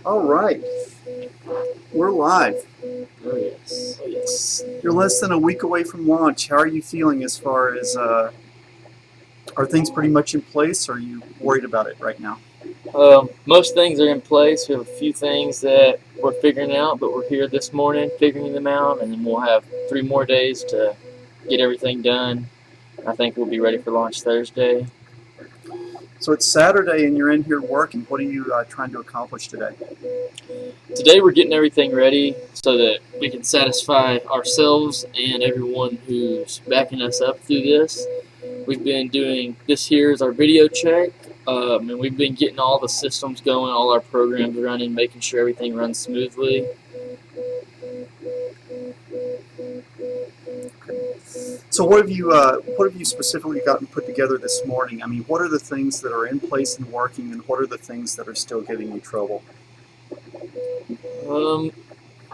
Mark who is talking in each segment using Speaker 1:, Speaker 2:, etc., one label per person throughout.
Speaker 1: All right, we're live.
Speaker 2: Oh yes, oh yes.
Speaker 1: You're less than a week away from launch. How are you feeling as far as are things pretty much in place? Or are you worried about it right now?
Speaker 2: Most things are in place. We have a few things that we're figuring out, but we're here this morning figuring them out, and then we'll have 3 more days to get everything done. I think we'll be ready for launch Thursday.
Speaker 1: So it's Saturday and you're in here working. What are you trying to accomplish today?
Speaker 2: Today we're getting everything ready so that we can satisfy ourselves and everyone who's backing us up through this. We've been doing this here is our video check, and we've been getting all the systems going, all our programs running, making sure everything runs smoothly.
Speaker 1: So what have you specifically gotten put together this morning? I mean, what are the things that are in place and working, and what are the things that are still giving you trouble?
Speaker 2: Um,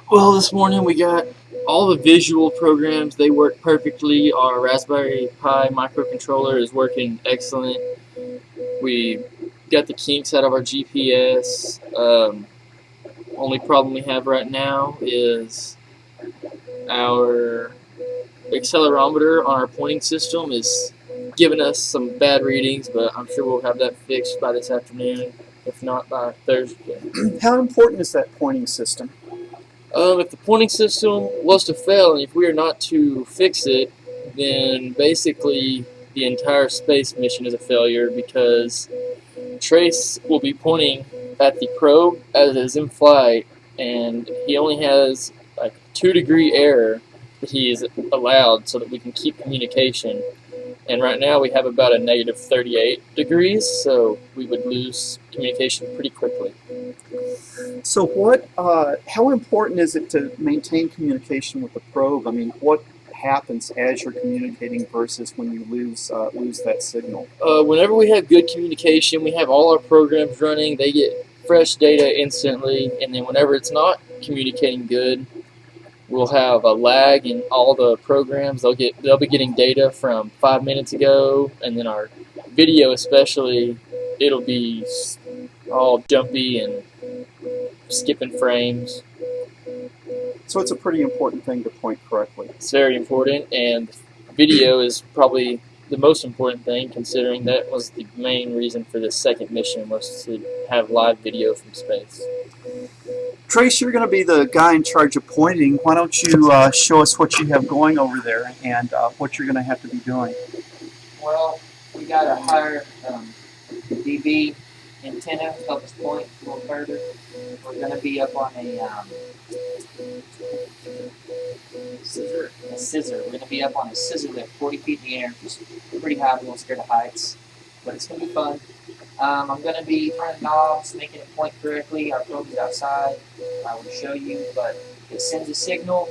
Speaker 2: well, this morning we got all the visual programs. They work perfectly. Our Raspberry Pi microcontroller is working excellent. We got the kinks out of our GPS. Only problem we have right now is our accelerometer on our pointing system is giving us some bad readings, but I'm sure we'll have that fixed by this afternoon, if not by Thursday.
Speaker 1: How important is that pointing system?
Speaker 2: If the pointing system was to fail, and if we are not to fix it, then basically the entire space mission is a failure because Trace will be pointing at the probe as it is in flight, and he only has like 2-degree error that he is allowed so that we can keep communication. And right now we have about a negative 38 degrees, so we would lose communication pretty quickly.
Speaker 1: So how important is it to maintain communication with the probe? I mean, what happens as you're communicating versus when you lose that signal?
Speaker 2: Whenever we have good communication, we have all our programs running, they get fresh data instantly, and then whenever it's not communicating good, we'll have a lag in all the programs. They'll be getting data from 5 minutes ago, and then our video especially, it'll be all jumpy and skipping frames.
Speaker 1: So it's a pretty important thing to point correctly.
Speaker 2: It's very important, and video is probably the most important thing, considering that was the main reason for this second mission, was to have live video from space.
Speaker 1: Trace, you're going to be the guy in charge of pointing. Why don't you show us what you have going over there and what you're going to have to be doing?
Speaker 3: Well, we got a higher DB antenna to help us point a little further. We're going to be up on a scissor. We're going to be up on a scissor lift 40 feet in the air, just pretty high. We won't scare the heights, but it's going to be fun. I'm going to be turning knobs, making it point correctly. Our probe is outside. I will show you, but it sends a signal,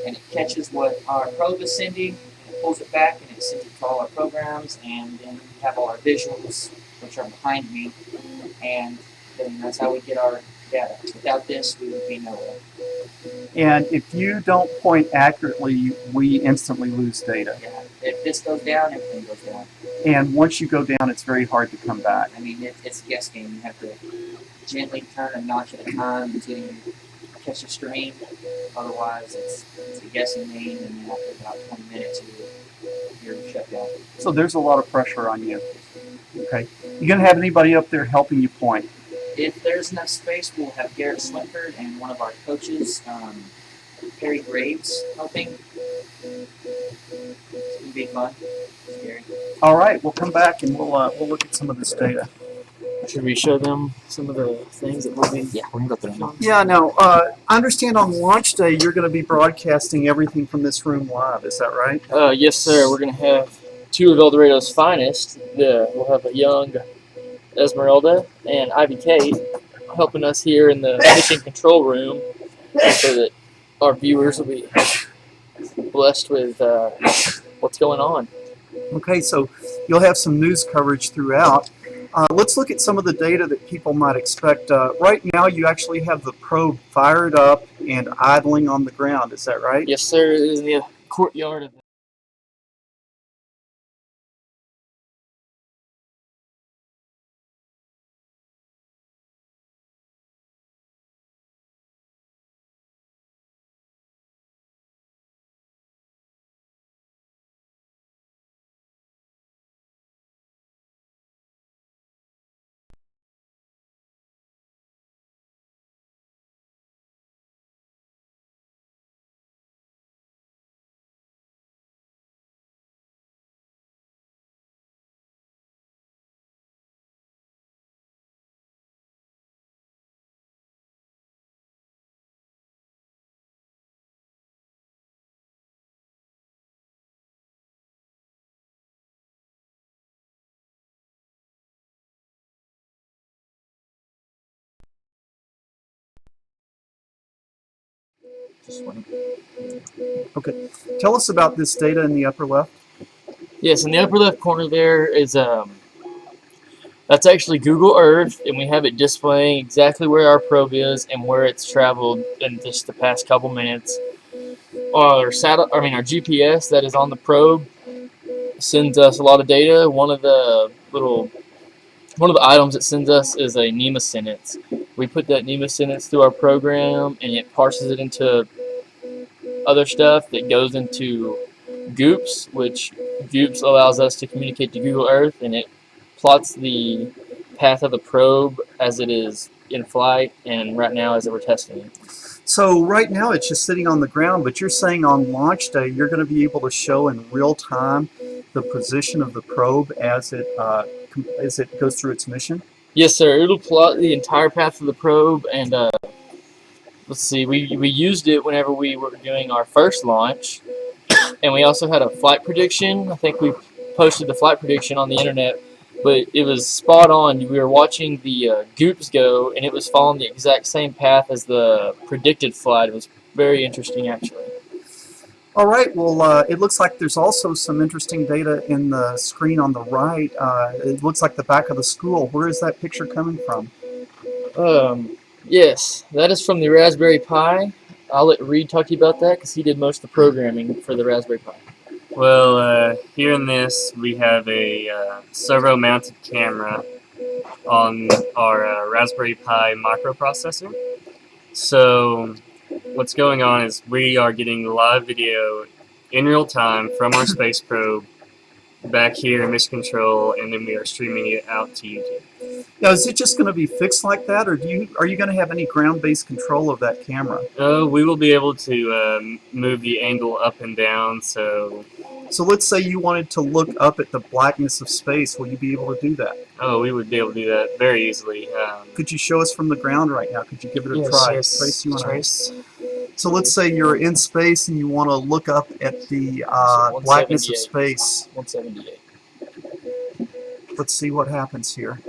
Speaker 3: and it catches what our probe is sending, and it pulls it back, and it sends it to all our programs, and then we have all our visuals, which are behind me, and then that's how we get our data. Without this, we would be nowhere.
Speaker 1: And if you don't point accurately, we instantly lose data.
Speaker 3: Yeah. If this goes down, everything goes down.
Speaker 1: And once you go down, it's very hard to come back.
Speaker 3: I mean, it's a guess game. You have to gently turn a notch at a time until you catch the stream. Otherwise, it's a guessing game, and then after about 20 minutes, you're shut down.
Speaker 1: So there's a lot of pressure on you. Okay. You going to have anybody up there helping you point?
Speaker 3: If there's enough space, we'll have Garrett Swinford and one of our coaches, Perry Graves, helping. It's going to be fun. Scary.
Speaker 1: All right, we'll come back and we'll look at some of this data.
Speaker 2: Should we show them some of the things that we'll be?
Speaker 3: Yeah, we're going to go through them.
Speaker 1: Yeah, no, I understand on launch day you're going to be broadcasting everything from this room live. Is that right?
Speaker 2: Yes, sir. We're going to have two of El Dorado's finest. We'll have a young Esmeralda and Ivy Kate helping us here in the mission control room so that our viewers will be blessed with what's going on.
Speaker 1: Okay, so you'll have some news coverage throughout. Let's look at some of the data that people might expect. Right now you actually have the probe fired up and idling on the ground. Is that right?
Speaker 2: Yes, sir. It is in the courtyard of Just one.
Speaker 1: Okay. Tell us about this data in the upper left.
Speaker 2: Yes, in the upper left corner there is that's actually Google Earth, and we have it displaying exactly where our probe is and where it's traveled in just the past couple minutes. Our GPS that is on the probe sends us a lot of data. One of the items it sends us is a NEMA sentence. We put that NEMA sentence through our program, and it parses it into other stuff that goes into Goops, which Goops allows us to communicate to Google Earth, and it plots the path of the probe as it is in flight and right now as we're testing it.
Speaker 1: So right now it's just sitting on the ground, but you're saying on launch day you're going to be able to show in real time the position of the probe as it goes through its mission?
Speaker 2: Yes, sir. It'll plot the entire path of the probe, and let's see, we used it whenever we were doing our first launch, and we also had a flight prediction. I think we posted the flight prediction on the internet, but it was spot on. We were watching the Goops go, and it was following the exact same path as the predicted flight. It was very interesting, actually.
Speaker 1: All right, well, it looks like there's also some interesting data in the screen on the right. It looks like the back of the school. Where is that picture coming from?
Speaker 2: Yes, that is from the Raspberry Pi. I'll let Reed talk to you about that because he did most of the programming for the Raspberry Pi.
Speaker 4: Well, here in this, we have a servo-mounted camera on our Raspberry Pi microprocessor. So what's going on is we are getting live video in real time from our space probe back here in Mission Control, and then we are streaming it out to YouTube.
Speaker 1: Now, is it just going to be fixed like that, or are you going to have any ground-based control of that camera?
Speaker 4: We will be able to move the angle up and down, so
Speaker 1: let's say you wanted to look up at the blackness of space. Will you be able to do that?
Speaker 4: we would be able to do that very easily.
Speaker 1: Could you show us from the ground right now? Could you give it a
Speaker 4: Yes,
Speaker 1: try?
Speaker 4: yes,
Speaker 1: Trace, you wanna-
Speaker 4: Trace.
Speaker 1: So let's say you're in space and you want to look up at the blackness of space.
Speaker 2: 178.
Speaker 1: Let's see what happens here.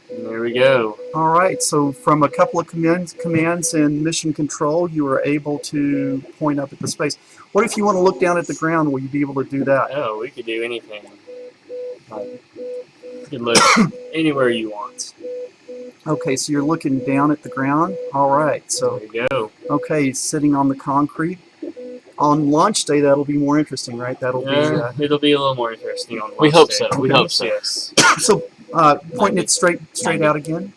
Speaker 4: There we go.
Speaker 1: All right, so from a couple of commands in Mission Control, you were able to point up at the space. What if you want to look down at the ground? Will you be able to do that?
Speaker 4: Oh, we could do anything. You could look anywhere you want.
Speaker 1: Okay, so you're looking down at the ground. All right, so
Speaker 4: There you go.
Speaker 1: okay, sitting on the concrete. On launch day, that'll be more interesting, right? That'll be.
Speaker 4: It'll be a little more interesting on
Speaker 2: We
Speaker 4: launch
Speaker 2: hope
Speaker 4: day.
Speaker 2: so. We hope so.
Speaker 4: Yes.
Speaker 1: So pointing it straight out again.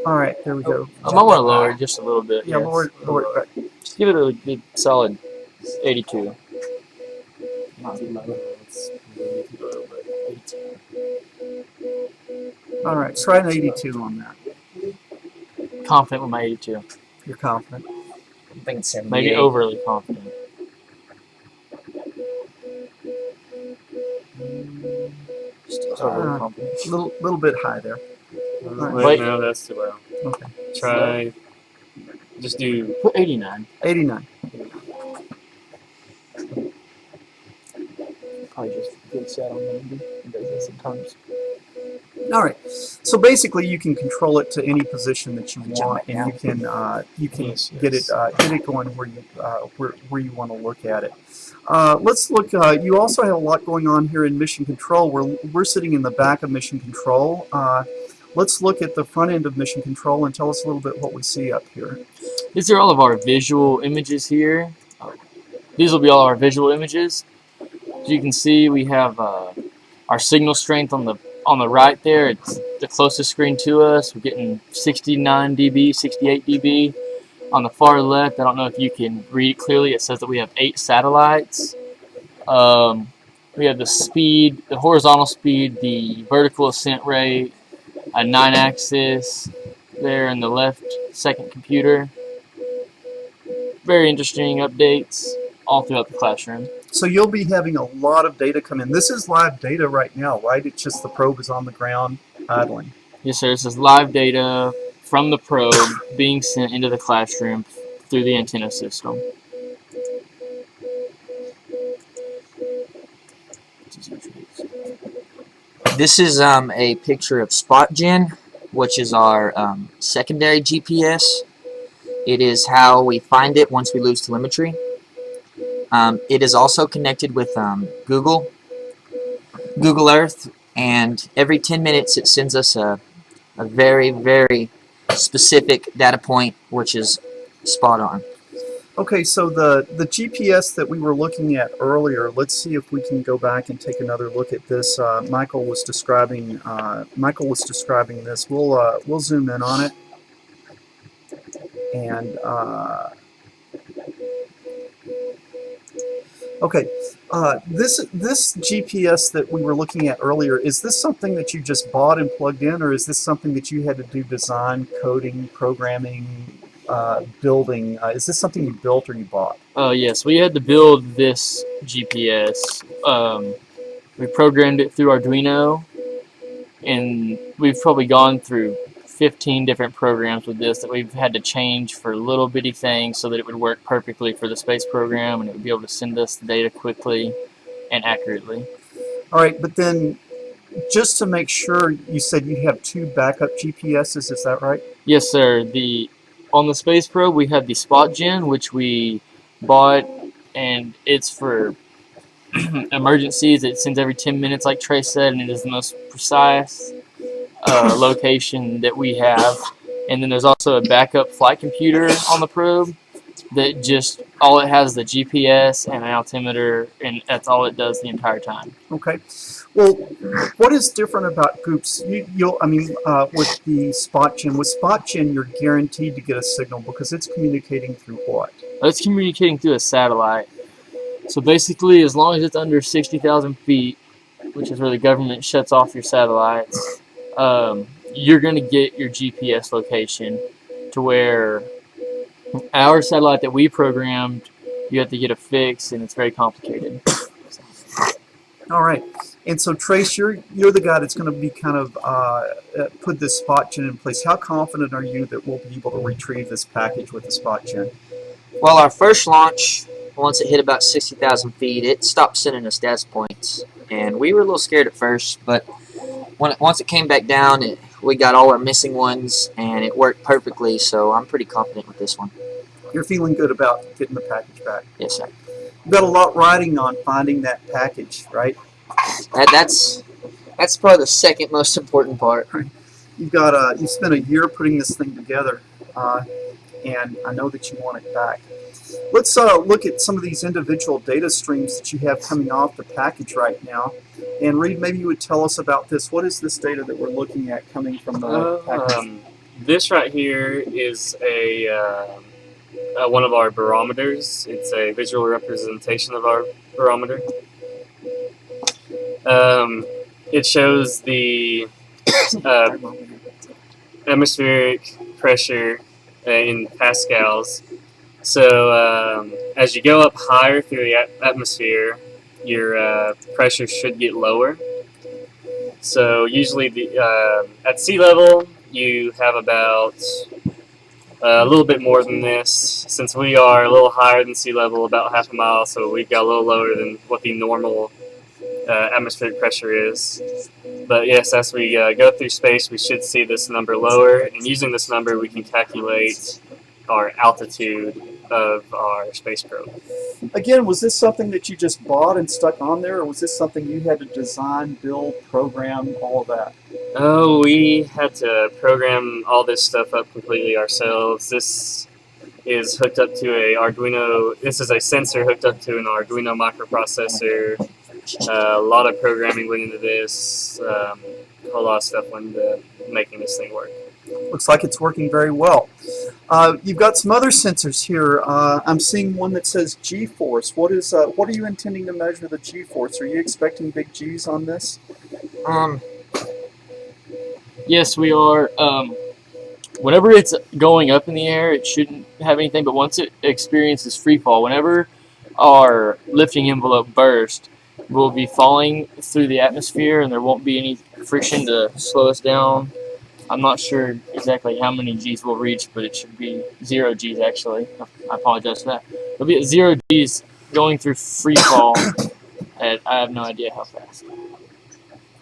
Speaker 1: All right, there we go.
Speaker 2: I might want to lower it just a little bit.
Speaker 1: Yeah,
Speaker 2: yes.
Speaker 1: lower it back.
Speaker 2: Just give it a good solid 82.
Speaker 3: Not too low.
Speaker 2: It's really too low, but 82.
Speaker 1: All right, try an 82 on that.
Speaker 2: Confident with my 82.
Speaker 1: You're confident.
Speaker 3: I'm thinking 78.
Speaker 2: Maybe overly confident. Still overly confident.
Speaker 1: Little bit high there.
Speaker 4: Wait,
Speaker 2: Wait.
Speaker 4: no, that's too low.
Speaker 1: Okay.
Speaker 4: Try. Just do.
Speaker 2: Put 89.
Speaker 1: 89.
Speaker 2: Probably just good set on 90. It does that sometimes.
Speaker 1: All right. So basically, you can control it to any position that you want, and you can
Speaker 4: Yes,
Speaker 1: get it going where you want to look at it. Let's look. You also have a lot going on here in Mission Control. We're sitting in the back of Mission Control. Let's look at the front end of Mission Control and tell us a little bit what we see up here.
Speaker 2: These are all of our visual images here. These will be all our visual images. As you can see, we have our signal strength on the right there. It's the closest screen to us. We're getting 69 dB, 68 dB. On the far left, I don't know if you can read clearly, it says that we have 8 satellites. We have the speed, the horizontal speed, the vertical ascent rate, a 9-axis there in the left second computer. Very interesting updates all throughout the classroom.
Speaker 1: So you'll be having a lot of data come in. This is live data right now, right? It's just the probe is on the ground idling.
Speaker 2: Yes, sir. This is live data from the probe being sent into the classroom through the antenna system.
Speaker 3: This is a picture of SpotGen, which is our secondary GPS. It is how we find it once we lose telemetry. It is also connected with Google Earth, and every 10 minutes it sends us a very, very specific data point, which is spot on.
Speaker 1: Okay, so the GPS that we were looking at earlier, let's see if we can go back and take another look at this. Michael was describing this. We'll zoom in on it, and okay, this GPS that we were looking at earlier, is this something that you just bought and plugged in, or is this something that you had to do design, coding, programming, building? Is this something you built or you bought?
Speaker 2: Yes, we had to build this GPS. We programmed it through Arduino, and we've probably gone through 15 different programs with this that we've had to change for little bitty things so that it would work perfectly for the space program and it would be able to send us the data quickly and accurately.
Speaker 1: All right, but then just to make sure, you said you have 2 backup GPSs, is that right?
Speaker 2: Yes, sir. On the space probe we have the SpotGen, which we bought, and it's for emergencies. It sends every 10 minutes, like Trey said, and it is the most precise location that we have. And then there's also a backup flight computer on the probe that just all it has is the GPS and an altimeter, and that's all it does the entire time.
Speaker 1: Okay. Well, what is different about Goops? With the SpotGen, you're guaranteed to get a signal because it's communicating through what?
Speaker 2: It's communicating through a satellite. So basically, as long as it's under 60,000 feet, which is where the government shuts off your satellites, you're going to get your GPS location. To where our satellite that we programmed, you have to get a fix, and it's very complicated.
Speaker 1: All right. And so, Trace, you're the guy that's going to be kind of put this SpotGen in place. How confident are you that we'll be able to retrieve this package with the SpotGen?
Speaker 3: Well, our first launch, once it hit about 60,000 feet, it stopped sending us data points, and we were a little scared at first, but once it came back down, we got all our missing ones, and it worked perfectly, so I'm pretty confident with this one.
Speaker 1: You're feeling good about getting the package back?
Speaker 3: Yes, sir.
Speaker 1: You've got a lot riding on finding that package, right?
Speaker 3: That's probably the second most important part.
Speaker 1: You spent a year putting this thing together, and I know that you want it back. Let's look at some of these individual data streams that you have coming off the package right now. And Reed, maybe you would tell us about this. What is this data that we're looking at coming from the package?
Speaker 4: This right here is one of our barometers. It's a visual representation of our barometer. It shows the atmospheric pressure in pascals. So as you go up higher through the atmosphere, your pressure should get lower. So usually at sea level, you have about a little bit more than this. Since we are a little higher than sea level, about half a mile, so we've got a little lower than what the normal atmospheric pressure is. But yes, as we go through space, we should see this number lower, and using this number, we can calculate our altitude of our space probe.
Speaker 1: Again, was this something that you just bought and stuck on there, or was this something you had to design, build, program, all of that?
Speaker 4: Oh, we had to program all this stuff up completely ourselves. This is hooked up to a Arduino. This is a sensor hooked up to an Arduino microprocessor. A lot of programming went into this. A whole lot of stuff went into making this thing work.
Speaker 1: Looks like it's working very well. You've got some other sensors here. I'm seeing one that says G-force. What are you intending to measure the G-force? Are you expecting big G's on this?
Speaker 2: Yes, we are. Whenever it's going up in the air, it shouldn't have anything, but once it experiences free fall, whenever our lifting envelope bursts, we'll be falling through the atmosphere and there won't be any friction to slow us down. I'm not sure exactly how many G's we'll reach, but it should be 0 G's actually. I apologize for that. It'll be at 0 G's going through free fall, and I have no idea how fast.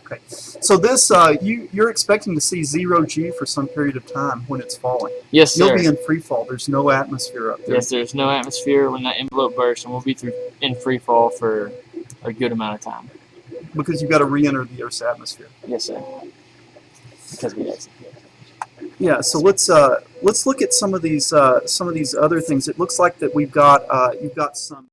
Speaker 1: Okay. So this, you're expecting to see 0G for some period of time when it's falling.
Speaker 2: Yes, sir.
Speaker 1: You'll be in free fall. There's no atmosphere up there.
Speaker 2: Yes, there's no atmosphere when that envelope bursts, and we'll be in free fall for a good amount of time.
Speaker 1: Because you've got to re-enter the Earth's atmosphere.
Speaker 2: Yes, sir. Because we exit.
Speaker 1: Yeah. So let's look at some of these other things. It looks like that we've got you've got some.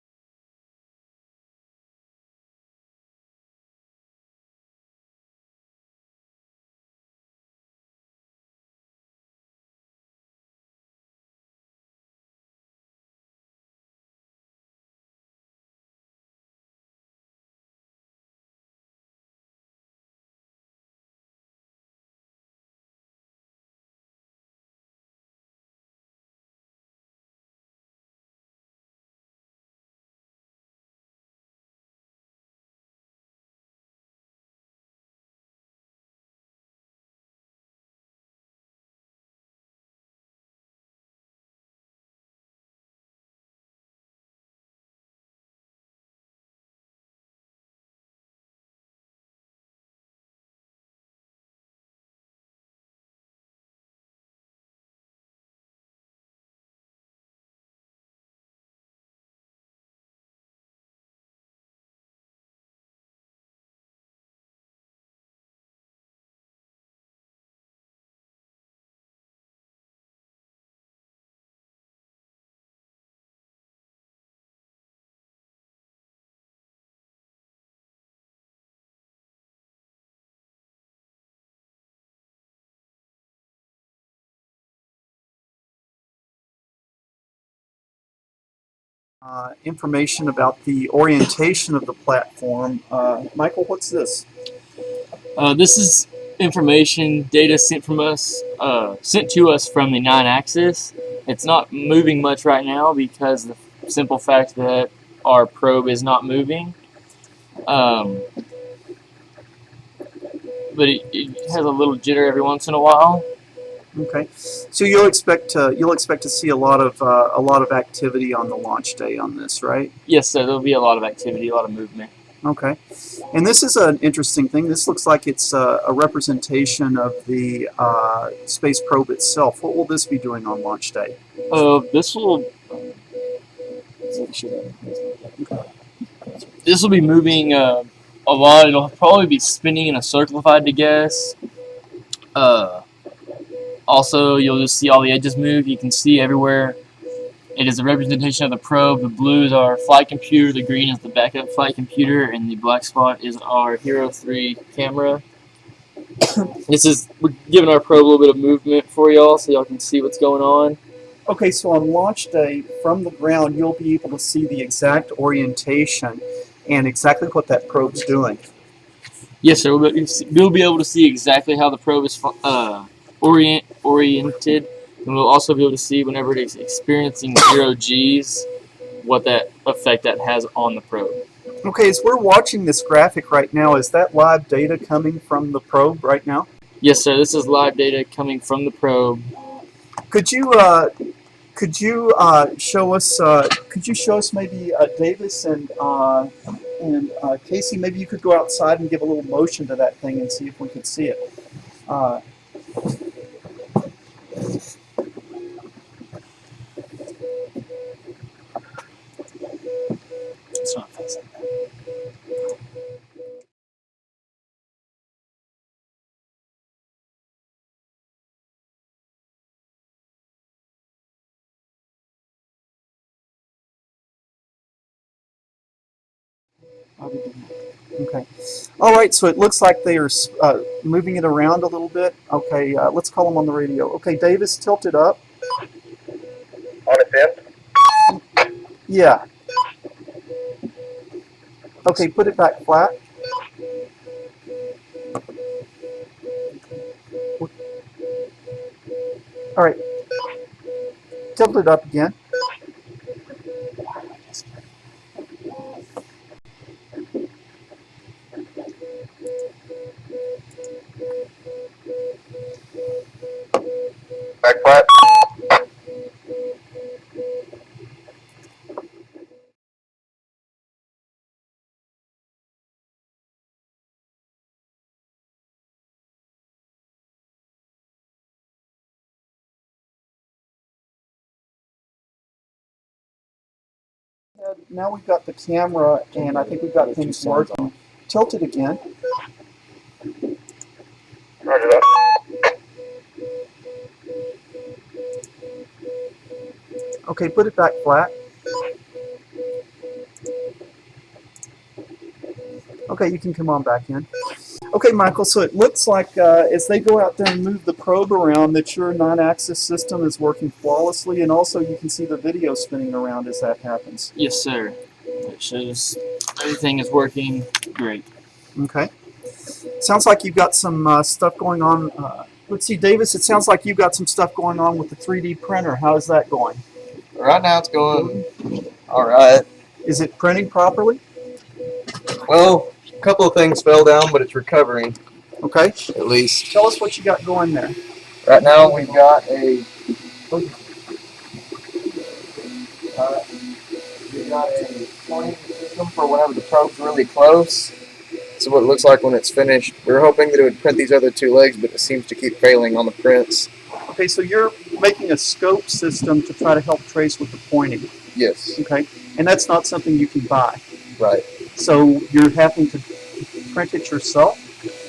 Speaker 1: Information about the orientation of the platform. Michael, what's this?
Speaker 2: This is information data sent to us from the 9-axis. It's not moving much right now because the simple fact that our probe is not moving. But it has a little jitter every once in a while.
Speaker 1: Okay, so you'll expect to see a lot of activity on the launch day on this, right?
Speaker 2: Yes, sir. There'll be a lot of activity, a lot of movement.
Speaker 1: Okay, and this is an interesting thing. This looks like it's a representation of the space probe itself. What will this be doing on launch day?
Speaker 2: This will be moving a lot. It'll probably be spinning in a circle if I had to guess. Also, you'll just see all the edges move. You can see everywhere. It is a representation of the probe. The blue is our flight computer, the green is the backup flight computer, and the black spot is our Hero 3 camera. We're giving our probe a little bit of movement for y'all so y'all can see what's going on.
Speaker 1: Okay, so on launch day, from the ground, you'll be able to see the exact orientation and exactly what that probe's doing.
Speaker 2: Yes, sir. We'll be able to see exactly how the probe is oriented, and we'll also be able to see whenever it is experiencing 0Gs, what that effect that has on the probe.
Speaker 1: Okay, as we're watching this graphic right now, is that live data coming from the probe right now?
Speaker 2: Yes, sir. This is live data coming from the probe.
Speaker 1: Could you show us? Could you show us maybe Davis and Casey? Maybe you could go outside and give a little motion to that thing and see if we could see it.
Speaker 2: It's not facing that.
Speaker 1: Okay. All right. So it looks like they are moving it around a little bit. Okay. Let's call them on the radio. Okay, Davis, tilt it up.
Speaker 5: On its end?
Speaker 1: Yeah. Okay. Put it back flat. All right. Tilt it up again.
Speaker 5: Back flat?
Speaker 1: now we've got the camera, and I think we've got things working. Tilt it again.
Speaker 5: Roger that.
Speaker 1: Okay, put it back flat. Okay, you can come on back in. Okay, Michael, so it looks like as they go out there and move the probe around that your 9-axis system is working flawlessly, and also you can see the video spinning around as that happens.
Speaker 2: Yes, sir. It shows everything is working great.
Speaker 1: Okay. Sounds like you've got some stuff going on. Let's see, Davis, it sounds like you've got some stuff going on with the 3D printer. How is that going?
Speaker 6: Right now it's going all right.
Speaker 1: Is it printing properly?
Speaker 6: Well, a couple of things fell down, but it's recovering
Speaker 1: Okay.
Speaker 6: at least.
Speaker 1: Tell us what you got going there.
Speaker 6: Right now we've got a pointing system for whenever the probe's really close. So what it looks like when it's finished. We were hoping that it would print these other two legs, but it seems to keep failing on the prints.
Speaker 1: Okay, so you're making a scope system to try to help trace with the pointing.
Speaker 6: Yes,
Speaker 1: Okay, and that's not something you can buy.
Speaker 6: right.
Speaker 1: So you're having to print it yourself?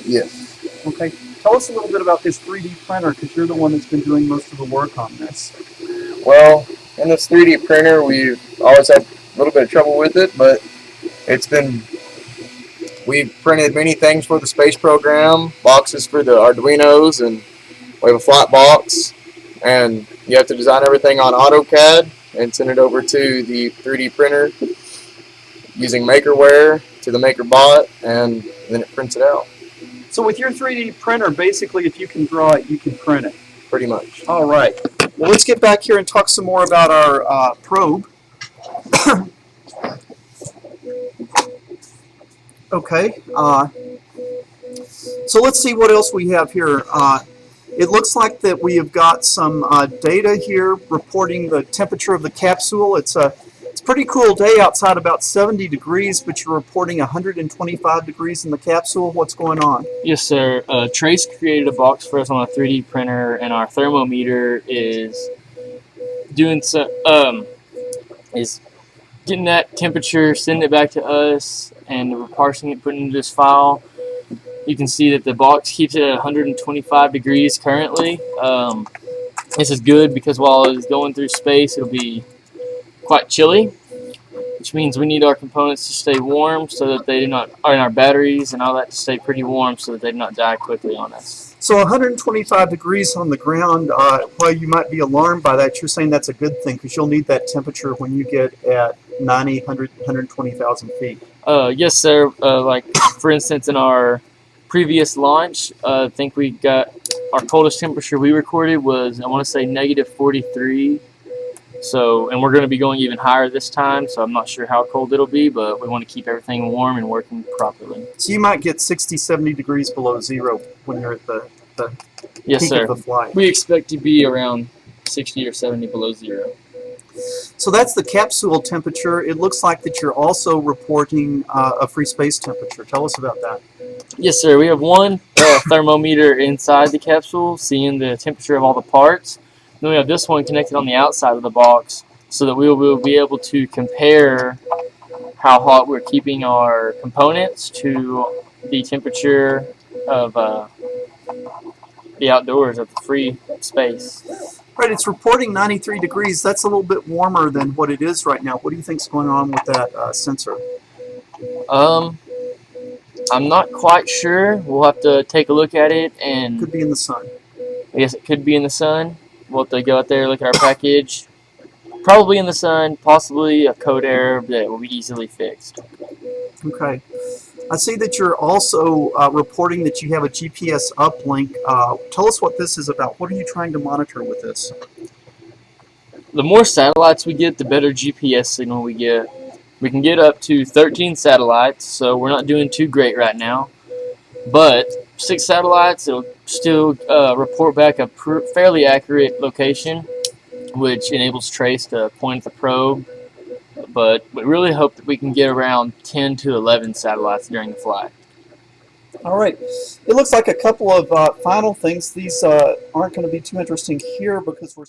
Speaker 6: Yes.
Speaker 1: Okay, tell us a little bit about this 3D printer, because you're the one that's been doing most of the work on this.
Speaker 6: Well, in this 3D printer, we've always had a little bit of trouble with it, but we've printed many things for the space program, boxes for the Arduinos, and we have a flat box, and you have to design everything on AutoCAD and send it over to the 3D printer using MakerWare to the MakerBot, and then it prints it out,
Speaker 1: So with your 3D printer, basically if you can draw it, you can print it.
Speaker 6: pretty much.
Speaker 1: All right. Well, let's get back here and talk some more about our probe. Okay. So let's see what else we have here. It looks like that we have got some data here reporting the temperature of the capsule. It's a pretty cool day outside, about 70 degrees, but you're reporting 125 degrees in the capsule. What's going on?
Speaker 2: Yes, sir. Trace created a box for us on a 3D printer, and our thermometer is doing is getting that temperature, sending it back to us, and we're parsing it, putting it into this file. You can see that the box keeps it at 125 degrees currently. This is good because while it's going through space, it'll be quite chilly, which means we need our components to stay warm so that they do not, and our batteries and all that to stay pretty warm so that they do not die quickly on us.
Speaker 1: So 125 degrees on the ground, while you might be alarmed by that, you're saying that's a good thing because you'll need that temperature when you get at 90, 100, 120,000 feet.
Speaker 2: Yes, sir. Like, for instance, in our previous launch, I think we got our coldest temperature we recorded was, I want to say, negative 43. So, and we're going to be going even higher this time, so I'm not sure how cold it'll be, but we want to keep everything warm and working properly.
Speaker 1: So you might get 60, 70 degrees below zero when you're at the
Speaker 2: Yes,
Speaker 1: peak
Speaker 2: sir.
Speaker 1: of the flight.
Speaker 2: We expect to be around 60 or 70 below zero.
Speaker 1: So that's the capsule temperature. It looks like that you're also reporting a free space temperature. Tell us about that.
Speaker 2: Yes, sir. We have one thermometer inside the capsule, seeing the temperature of all the parts. Then we have this one connected on the outside of the box, so that we will be able to compare how hot we're keeping our components to the temperature of the outdoors, of the free space.
Speaker 1: Right, it's reporting 93 degrees. That's a little bit warmer than what it is right now. What do you think's going on with that sensor?
Speaker 2: I'm not quite sure. We'll have to take a look at it, and
Speaker 1: Could be in the sun.
Speaker 2: I guess it could be in the sun. We'll have to go out there, look at our package. Probably in the sun, possibly a code error that will be easily fixed.
Speaker 1: Okay. I see that you're also reporting that you have a GPS uplink. Tell us what this is about. What are you trying to monitor with this?
Speaker 2: The more satellites we get, the better GPS signal we get. We can get up to 13 satellites, so we're not doing too great right now. But 6 satellites, it'll still report back a fairly accurate location, which enables Trace to point at the probe. But we really hope that we can get around 10 to 11 satellites during the flight.
Speaker 1: All right. It looks like a couple of final things. These aren't going to be too interesting here because we're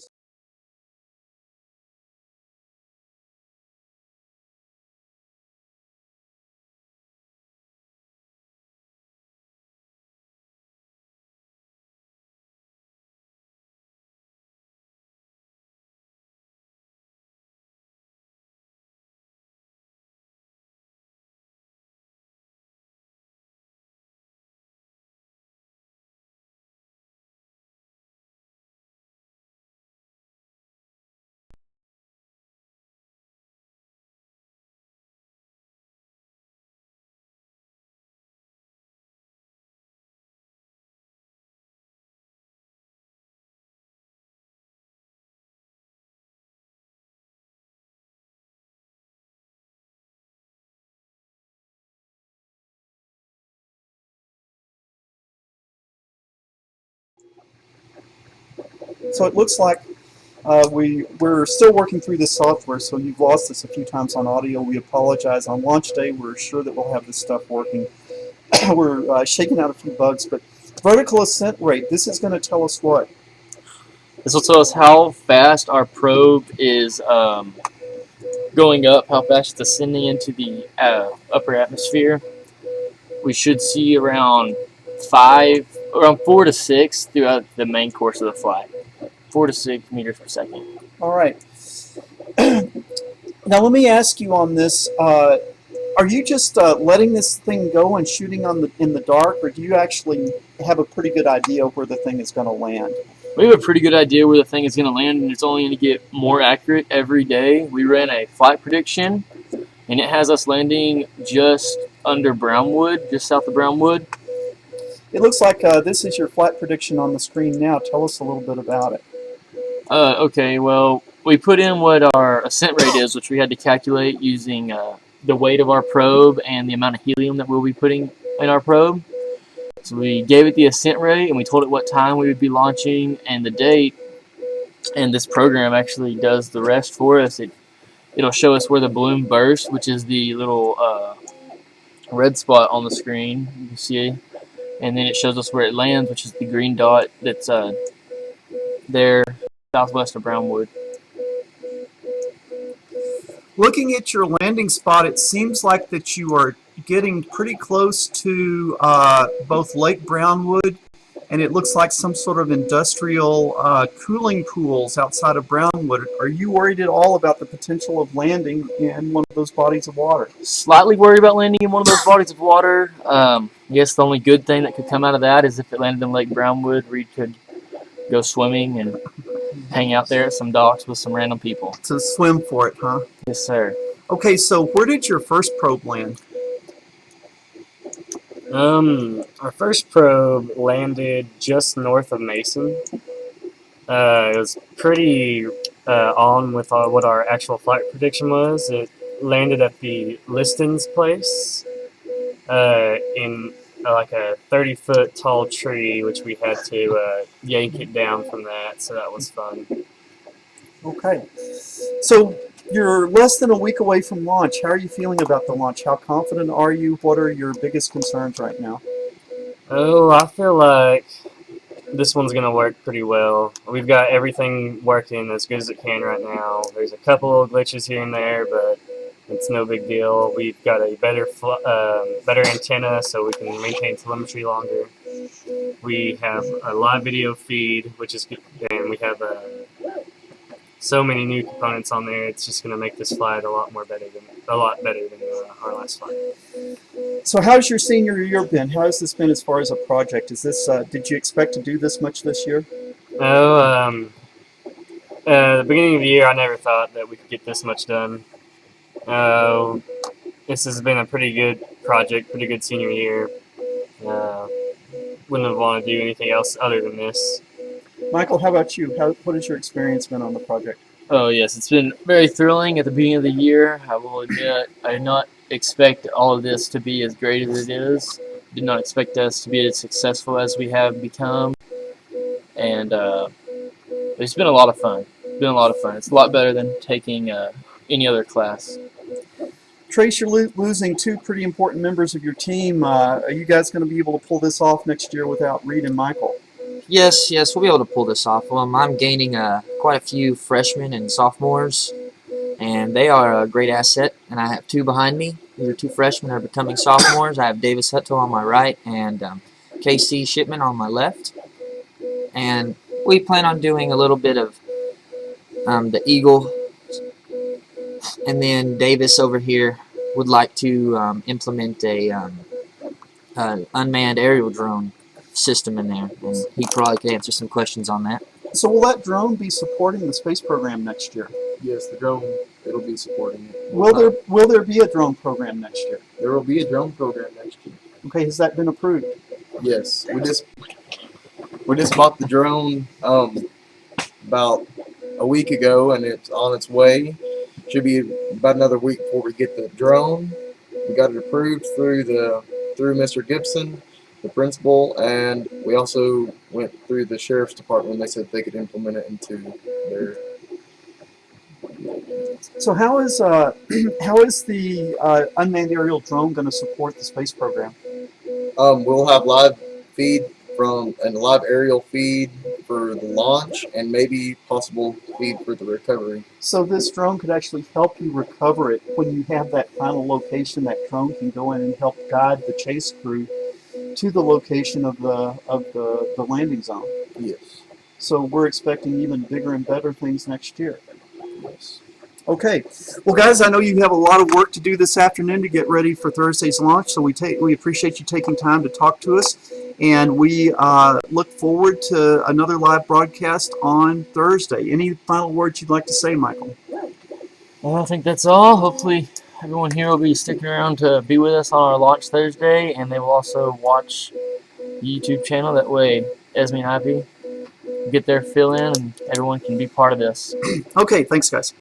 Speaker 1: So it looks like we're still working through this software, so you've lost us a few times on audio. We apologize. On launch day, we're sure that we'll have this stuff working. We're shaking out a few bugs, but vertical ascent rate, this is going to tell us what?
Speaker 2: This will tell us how fast our probe is going up, how fast it's ascending into the upper atmosphere. We should see around 4 to 6 throughout the main course of the flight. 4 to 6 meters per second.
Speaker 1: All right. Now let me ask you on this. Are you just letting this thing go and shooting in the dark, or do you actually have a pretty good idea where the thing is going to land?
Speaker 2: We have a pretty good idea where the thing is going to land, and it's only going to get more accurate every day. We ran a flight prediction, and it has us landing just under Brownwood, just south of Brownwood.
Speaker 1: It looks like this is your flight prediction on the screen now. Tell us a little bit about it.
Speaker 2: Okay, well, we put in what our ascent rate is, which we had to calculate using the weight of our probe and the amount of helium that we'll be putting in our probe. So we gave it the ascent rate, and we told it what time we would be launching and the date. And this program actually does the rest for us. It'll show us where the balloon bursts, which is the little red spot on the screen you can see, and then it shows us where it lands, which is the green dot that's there southwest of Brownwood.
Speaker 1: Looking at your landing spot, it seems like that you are getting pretty close to both Lake Brownwood, and it looks like some sort of industrial cooling pools outside of Brownwood. Are you worried at all about the potential of landing in one of those bodies of water?
Speaker 2: Slightly worried about landing in one of those bodies of water. Yes, the only good thing that could come out of that is if it landed in Lake Brownwood, we could go swimming and hang out there at some docks with some random people.
Speaker 1: To swim for it, huh?
Speaker 2: Yes, sir.
Speaker 1: Okay, so where did your first probe land?
Speaker 4: Our first probe landed just north of Mason. It was pretty on with what our actual flight prediction was. It landed at the Liston's place in like a 30-foot tall tree, which we had to yank it down from that, so that was fun.
Speaker 1: Okay. So you're less than a week away from launch. How are you feeling about the launch? How confident are you? What are your biggest concerns right now?
Speaker 4: Oh, I feel like this one's going to work pretty well. We've got everything working as good as it can right now. There's a couple of glitches here and there, but it's no big deal. We've got a better antenna so we can maintain telemetry longer. We have a live video feed, which is good, and we have so many new components on there. It's just going to make this flight a lot better than our last flight.
Speaker 1: So how's your senior year been? How has this been as far as a project? Is this did you expect to do this much this year?
Speaker 4: No, the beginning of the year, I never thought that we could get this much done. This has been a pretty good project, pretty good senior year. Wouldn't have wanted to do anything else other than this.
Speaker 1: Michael, how about you? What has your experience been on the project?
Speaker 2: Oh, yes, it's been very thrilling at the beginning of the year. I will admit, I did not expect all of this to be as great as it is. Did not expect us to be as successful as we have become. And it's been a lot of fun. It's a lot better than taking any other class.
Speaker 1: Trace, you're losing two pretty important members of your team. Are you guys going to be able to pull this off next year without Reed and Michael?
Speaker 7: Yes, we'll be able to pull this off. I'm gaining quite a few freshmen and sophomores, and they are a great asset. And I have two behind me. These are two freshmen that are becoming sophomores. I have Davis Hutto on my right and KC Shipman on my left. And we plan on doing a little bit of the Eagle. And then Davis over here would like to implement a unmanned aerial drone system in there, and he probably could answer some questions on that.
Speaker 1: So will that drone be supporting the space program next year?
Speaker 6: Yes, the drone, it'll be supporting it.
Speaker 1: Will there be a drone program next year?
Speaker 6: There will be a drone program next year.
Speaker 1: Okay, has that been approved?
Speaker 6: Yes, we just bought the drone about a week ago, and it's on its way. Should be about another week before we get the drone. We got it approved through Mr. Gibson, the principal, and we also went through the sheriff's department. They said they could implement it into their.
Speaker 1: So how is how is the unmanned aerial drone going to support the space program?
Speaker 6: We'll have live feed from and live aerial feed for the launch, and maybe possible feed for the recovery.
Speaker 1: So this drone could actually help you recover it when you have that final location. That drone can go in and help guide the chase crew to the location of the landing zone.
Speaker 6: Yes.
Speaker 1: So we're expecting even bigger and better things next year.
Speaker 6: Yes.
Speaker 1: Okay, well, guys, I know you have a lot of work to do this afternoon to get ready for Thursday's launch. So we appreciate you taking time to talk to us, and we look forward to another live broadcast on Thursday. Any final words you'd like to say, Michael?
Speaker 2: Well, I think that's all. Hopefully, everyone here will be sticking around to be with us on our launch Thursday, and they will also watch the YouTube channel. That way, Esme and Ivy get their fill in, and everyone can be part of this.
Speaker 1: Okay, thanks, guys.